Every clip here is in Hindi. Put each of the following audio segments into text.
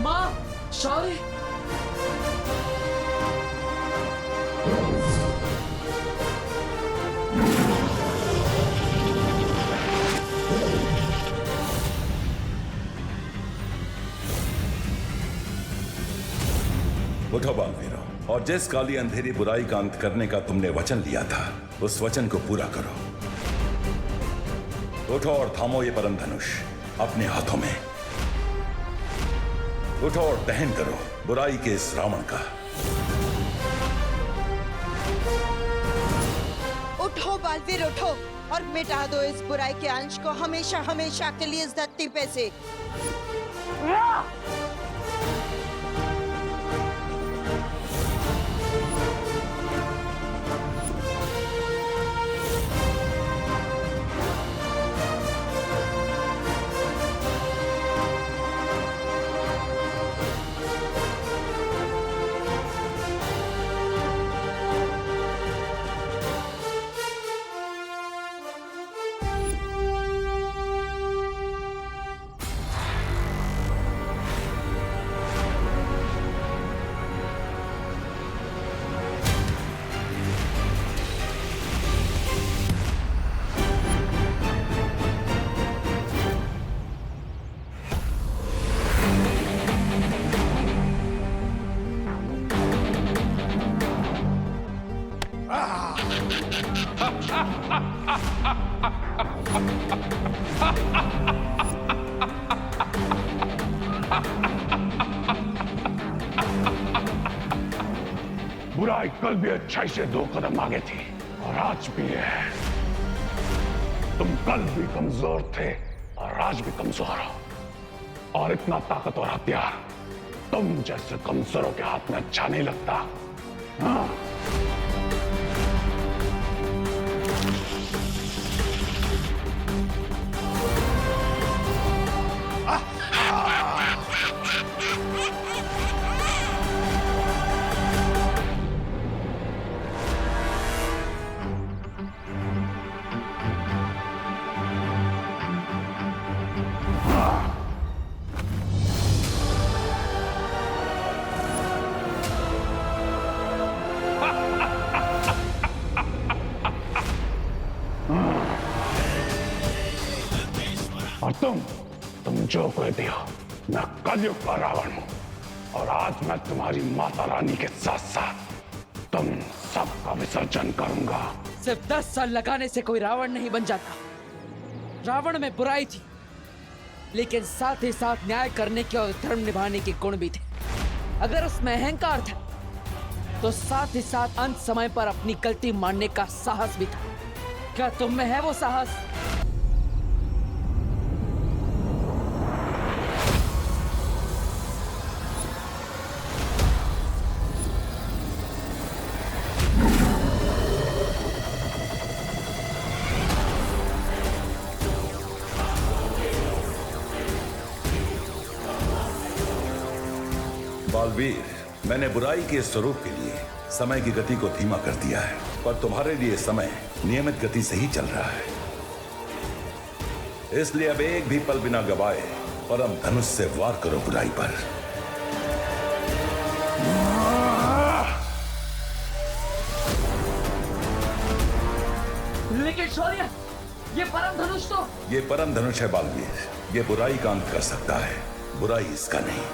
माँ, शौर्य। उठो बालवीरों, और जिस काली अंधेरी बुराई का अंत करने का तुमने वचन लिया था, उस वचन को पूरा करो। उठो और थामो ये परम धनुष अपने हाथों में। उठो और दहन करो बुराई के इस रावण का। उठो बालवीर, उठो और मिटा दो इस बुराई के अंश को हमेशा हमेशा के लिए इस धरती पे से। बुराई कल भी अच्छाई से 2 कदम आगे थी और आज भी है। तुम कल भी कमजोर थे और आज भी कमजोर हो, और इतना ताकतवर हथियार तुम जैसे कमजोरों के हाथ में अच्छा नहीं लगता। हाँ? और तुम जो कह दिया, मैं कलयुग का रावण हूं, और आज मैं तुम्हारी माता रानी के साथ साथ तुम सबका विसर्जन करूंगा। सिर्फ 10 साल लगाने से कोई रावण नहीं बन जाता। रावण में बुराई थी, लेकिन साथ ही साथ न्याय करने के और धर्म निभाने के गुण भी थे। अगर उसमें अहंकार था, तो साथ ही साथ अंत समय पर अपनी गलती मानने का साहस भी था। क्या तुम में है वो साहस? बालवीर, मैंने बुराई के स्वरूप के लिए समय की गति को धीमा कर दिया है, पर तुम्हारे लिए समय नियमित गति से ही चल रहा है। इसलिए अब एक भी पल बिना गवाए परम धनुष से वार करो बुराई पर। लेकिन शौर्य, ये परम धनुष तो... ये परम धनुष है बालवीर, ये बुराई का अंत कर सकता है, बुराई इसका नहीं।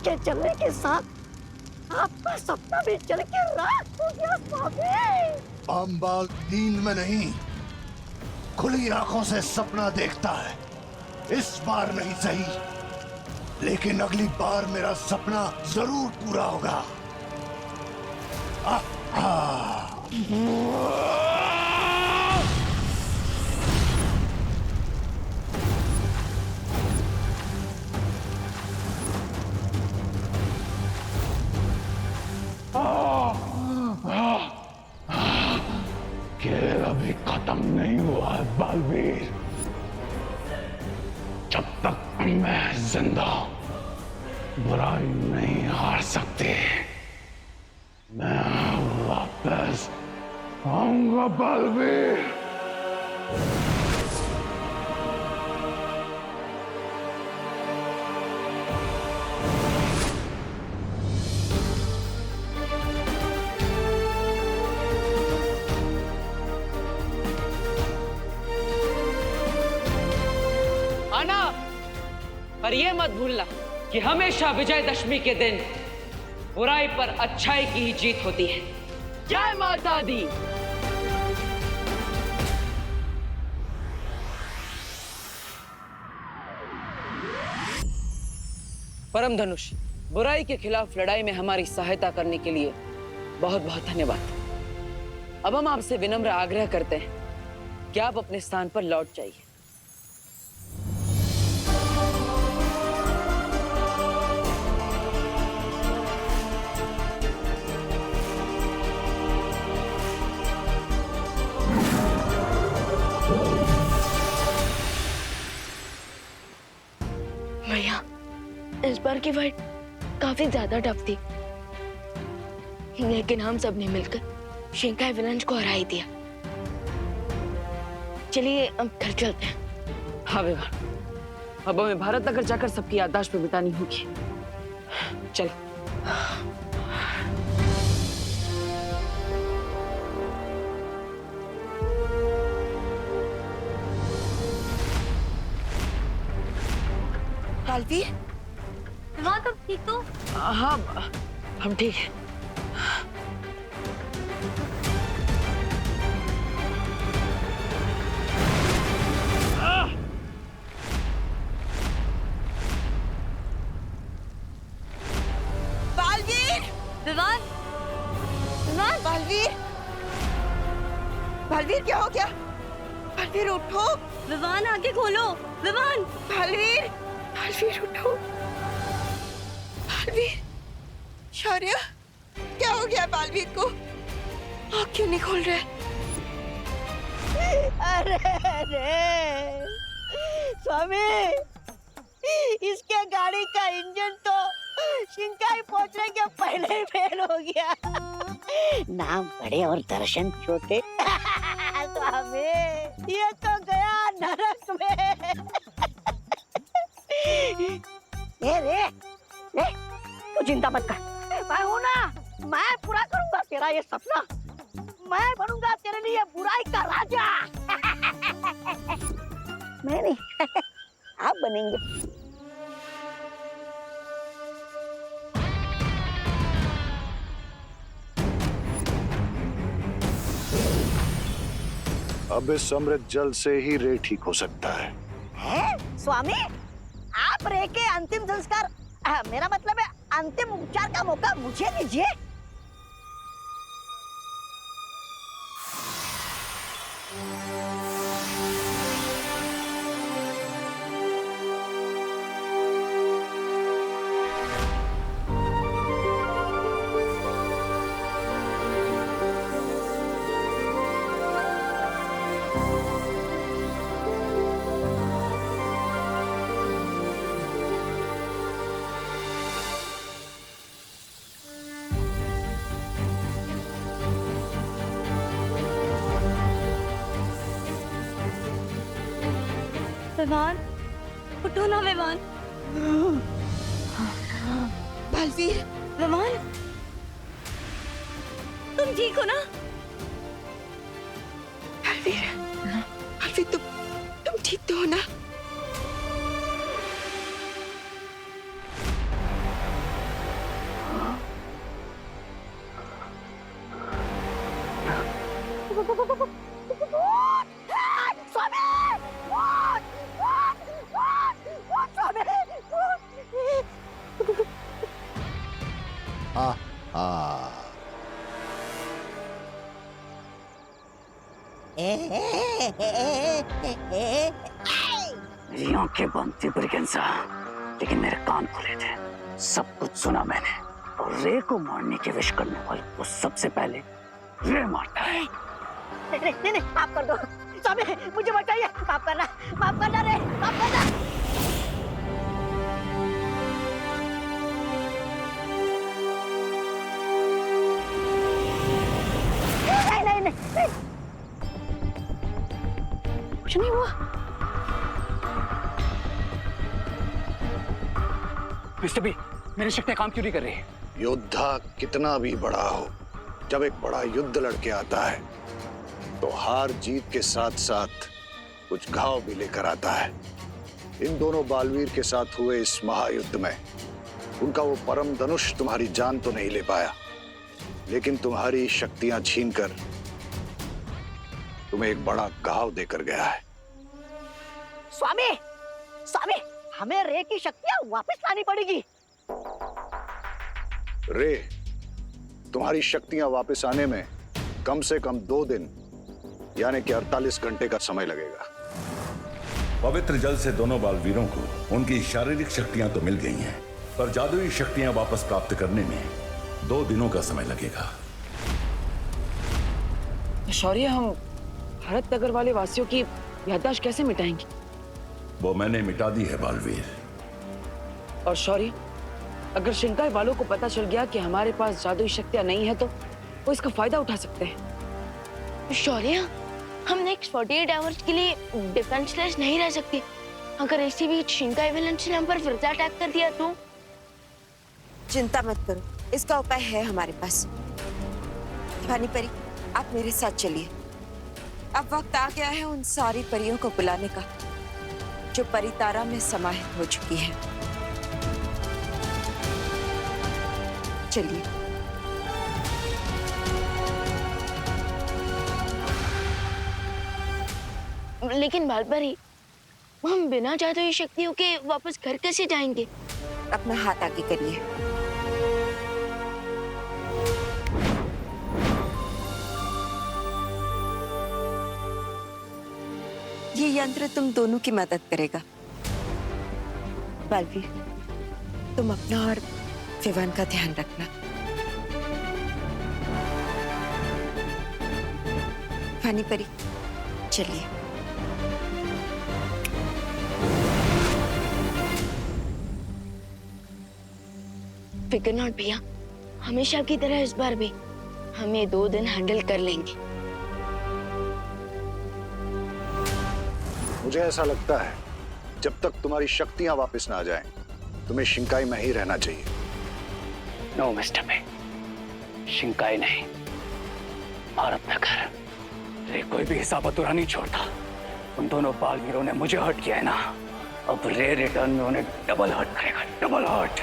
के चलने के साथ आपका सपना भी जल के राख हो गया स्वामी। अम्बाग नींद में नहीं, खुली आंखों से सपना देखता है। इस बार नहीं सही, लेकिन अगली बार मेरा सपना जरूर पूरा होगा। खेल अभी खत्म नहीं हुआ है बालवीर। जब तक मैं जिंदा हूं, बुराई नहीं हार सकती। मैं वापस आऊंगा बालवीर। आना, पर यह मत भूलना कि हमेशा विजयदशमी के दिन बुराई पर अच्छाई की ही जीत होती है। जय माता दी। परम धनुष, बुराई के खिलाफ लड़ाई में हमारी सहायता करने के लिए बहुत बहुत धन्यवाद। अब हम आपसे विनम्र आग्रह करते हैं कि आप अपने स्थान पर लौट जाइए। भैया, इस बार की फाइट काफी ज्यादा टफ थी, लेकिन हम सब ने मिलकर शिंकाई विलंज को हरा ही दिया। चलिए अब घर चलते हैं। हाँ विवान, अब हमें भारत नगर जाकर सबकी याददाश्त पे बितानी होगी। चलो। बालवीर, हाँ तुम ठीक हो? हाँ, हम ठीक हैं। बालवीर, विवान, विवान, बालवीर, बालवीर क्या हो गया? बालवीर उठो। विवान आगे खोलो। विवान, बालवीर, बालवीर उठो। बालवीर, शौर्य, क्या हो गया बालवीर को? आँख क्यों नहीं खोल रहे? अरे अरे स्वामी, इसके गाड़ी का इंजन तो शिंकाई पहुंचने के पहले ही फेल हो गया। नाम बड़े और दर्शन छोटे। स्वामी, ये तो गया नरक में। रे, तू चिंता मत कर, मैं हूं ना, मैं पूरा करूंगा तेरा ये सपना। मैं बनूंगा तेरे लिए बुराई का राजा। मैं नहीं, आप बनेंगे। अब इस अमृत जल से ही रे ठीक हो सकता है। स्वामी, आप रे के अंतिम संस्कार, मेरा मतलब है अंतिम उपचार का मौका मुझे दीजिए। विवान, उठो ना विवान। बालवीर, विवान, तुम ठीक हो ना? बालवीर, बालवीर, तुम ठीक तो हो ना? मेरी आंखें बंद थी ब्रिगेंजा, लेकिन मेरे कान खुले थे। सब कुछ सुना मैंने। और रे को मारने की विश करने वाले को सबसे पहले रे मारता है। नहीं नहीं, माफ कर दो स्वामी, मुझे बचाइए, माफ करना रे, माफ करना। नहीं नहीं नहीं, कुछ नहीं हुआ। मिस्टर बी, मेरी शक्तियां काम क्यों नहीं कर रही? योद्धा कितना भी बड़ा हो, जब एक बड़ा युद्ध लड़के आता है तो हार जीत के साथ साथ कुछ घाव भी लेकर आता है। इन दोनों बालवीर के साथ हुए इस महायुद्ध में उनका वो परम धनुष तुम्हारी जान तो नहीं ले पाया, लेकिन तुम्हारी शक्तियां छीनकर तुम्हें एक बड़ा घाव देकर गया है। स्वामी, स्वामी, हमें रे की शक्तियां वापस लानी पड़ेगी। रे, तुम्हारी शक्तियां वापस आने में कम से कम 2 दिन यानी कि 48 घंटे का समय लगेगा। पवित्र जल से दोनों बालवीरों को उनकी शारीरिक शक्तियां तो मिल गई हैं, पर जादुई शक्तियां वापस प्राप्त करने में 2 दिनों का समय लगेगा। शौर्य, हम भरत नगर वाले वासियों की याददाश्त कैसे मिटाएंगे? वो मैंने मिटा दी है बालवीर। और शौर्य, अगर शिंकाई वालों को पता चल गया कि हमारे पास जादुई शक्तियां नहीं है तो वो इसका फायदा उठा सकते हैं। शौर्य, हम नेक्स्ट 48 आवर्स के लिए डिफेंसलेस नहीं रह सकते। अगर इसी बीच शिंकाई विलेंस ने हम पर फिर से अटैक कर दिया तो? चिंता मत करो, इसका उपाय है हमारे पास। भानी परी, आप मेरे साथ चलिए। अब वक्त आ गया है उन सारी परियों को बुलाने का जो परितारा में समाहित हो चुकी है। चलिए। लेकिन बालपरी, हम बिना जादुई शक्तियों के वापस घर कैसे जाएंगे? अपना हाथ आगे करिए। ये यंत्र तुम दोनों की मदद करेगा। बालवीर, तुम अपना और विवान का ध्यान रखना। भानी परी, चलिए। फिकर नॉट भैया, हमेशा की तरह इस बार भी हम ये 2 दिन हैंडल कर लेंगे। मुझे ऐसा लगता है जब तक तुम्हारी शक्तियां वापस ना आ जाएं, तुम्हें शिंकाई में ही रहना चाहिए। नो मिस्टर बी, शिंकाई नहीं, भारत नगर। रे कोई भी हिसाब अधूरा नहीं छोड़ता। उन दोनों बालवीरों ने मुझे हर्ट किया है ना, अब रे रिटर्न में उन्हें डबल हर्ट करेगा, डबल हर्ट।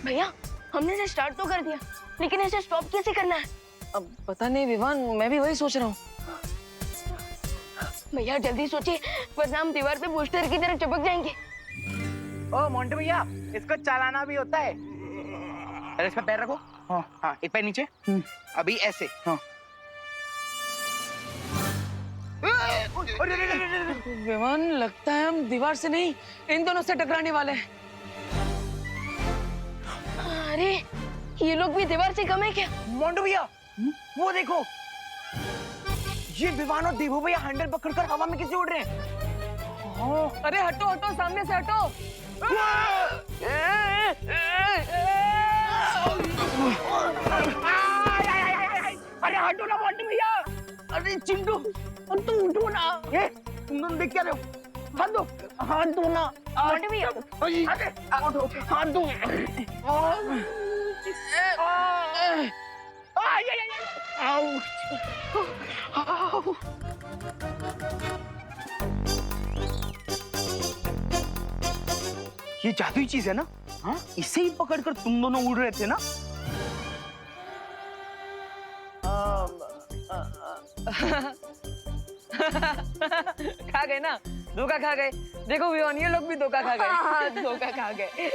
भैया, हमने इसे स्टार्ट तो कर दिया, लेकिन इसे स्टॉप कैसे करना है? अब पता नहीं विवान, मैं भी वही सोच रहा हूँ। भैया जल्दी सोचिए, वरना हम दीवार पे पोस्टर की तरह चिपक जाएंगे। ओ मोंटे भैया, इसको चलाना भी होता है। अरे इस पे पैर रखो। हाँ हाँ, एक पैर नीचे। अभी ऐसे। हाँ। विवान, लगता है हम दीवार से नहीं, इन दोनों से टकराने वाले हैं। अरे, ये लोग भी दीवार से कम है क्या? मोंटे भैया, वो देखो, ये विवान और देवू भैया हैंडल पकड़कर हवा में कैसे उड़ रहे हैं। अरे हटो हटो, सामने से हटो। अरे हटो ना मोंटे भैया। अरे चिंटू, तुम उठो ना। ये तुम दोनों देख क्या रहे हो? हाथ दो, हाथ दो ना मोंटे भैया। अरे हाथ दो। ये जादुई चीज है ना? हाँ, इसे ही पकड़कर तुम दोनों उड़ रहे थे ना? खा गए ना, धोखा खा गए। देखो विवान, ये लोग भी धोखा खा गए। धोखा खा गए।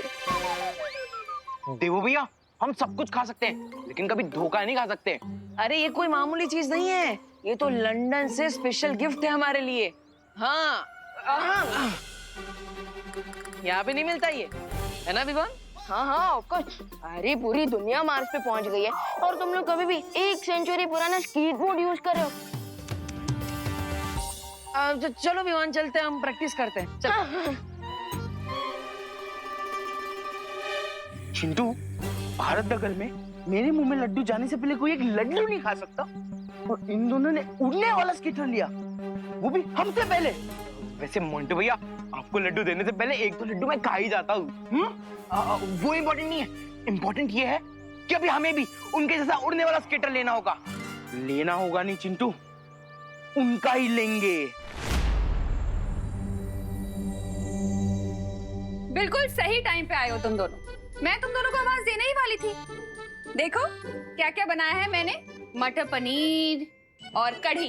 देवो भैया, हम सब कुछ खा सकते हैं लेकिन कभी धोखा नहीं खा सकते। अरे ये कोई मामूली चीज नहीं है, ये तो लंदन से स्पेशल गिफ्ट है हमारे लिए। हाँ, यहाँ पे नहीं मिलता ये, है ना विवान? हाँ हाँ ऑफ कोर्स। अरे पूरी दुनिया मार्स पे पहुंच गई है और तुम लोग कभी भी 1 सेंचुरी पुराना स्केटबोर्ड यूज कर रहे हो। चलो विवान चलते हैं, हम प्रैक्टिस करते हैं। चलो। चिंटू, भारत दगल में मेरे मुंह में लड्डू जाने से पहले कोई एक लड्डू नहीं खा सकता और इन दोनों ने उड़ने वाला स्केटर लिया, वो भी हमसे पहले। वैसे मोंटू भैया, आपको लड्डू देने से पहले एक तो लड्डू मैं खा ही जाता हूँ। वो इम्पोर्टेंट नहीं है, इम्पोर्टेंट ये है कि अभी हमें भी उनके जैसा उड़ने वाला स्केटर लेना होगा। लेना होगा नहीं चिंटू, उनका ही लेंगे। बिल्कुल सही टाइम पे आए हो तुम दोनों। मैं तुम दोनों को आवाज देने ही वाली थी। देखो क्या क्या बनाया है मैंने, मटर पनीर और कढ़ी।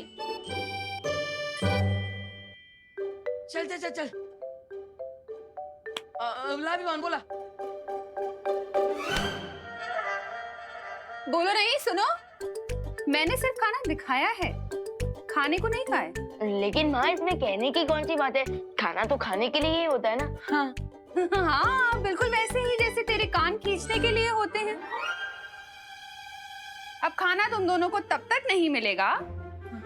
चल चल चल चल। ला विवान बोला। बोलो नहीं, सुनो, मैंने सिर्फ खाना दिखाया है, खाने को नहीं खाए। लेकिन माँ इसमें कहने की कौन सी बात है, खाना तो खाने के लिए ही होता है ना। हाँ हाँ बिल्कुल वैसे ही जैसे तेरे कान खींचने के लिए होते हैं। अब खाना तुम दोनों को तब तक नहीं मिलेगा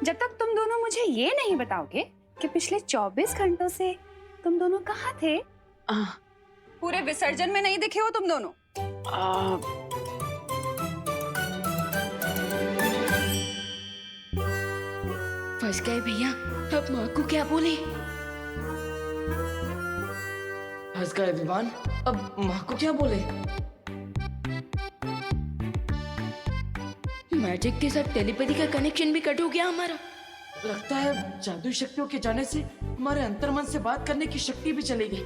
जब तक तुम दोनों मुझे ये नहीं बताओगे कि पिछले 24 घंटों से तुम दोनों कहाँ थे। पूरे विसर्जन में नहीं दिखे हो तुम दोनों। फंस गए भैया, अब माँ को क्या बोले। फंस गए विवान, अब माँ को क्या बोले? मैजिक के साथ टेलीपैथी का कनेक्शन भी कट हो गया हमारा। लगता है जादुई शक्तियों के जाने से हमारे अंतर्मन से बात करने की शक्ति भी चली गई।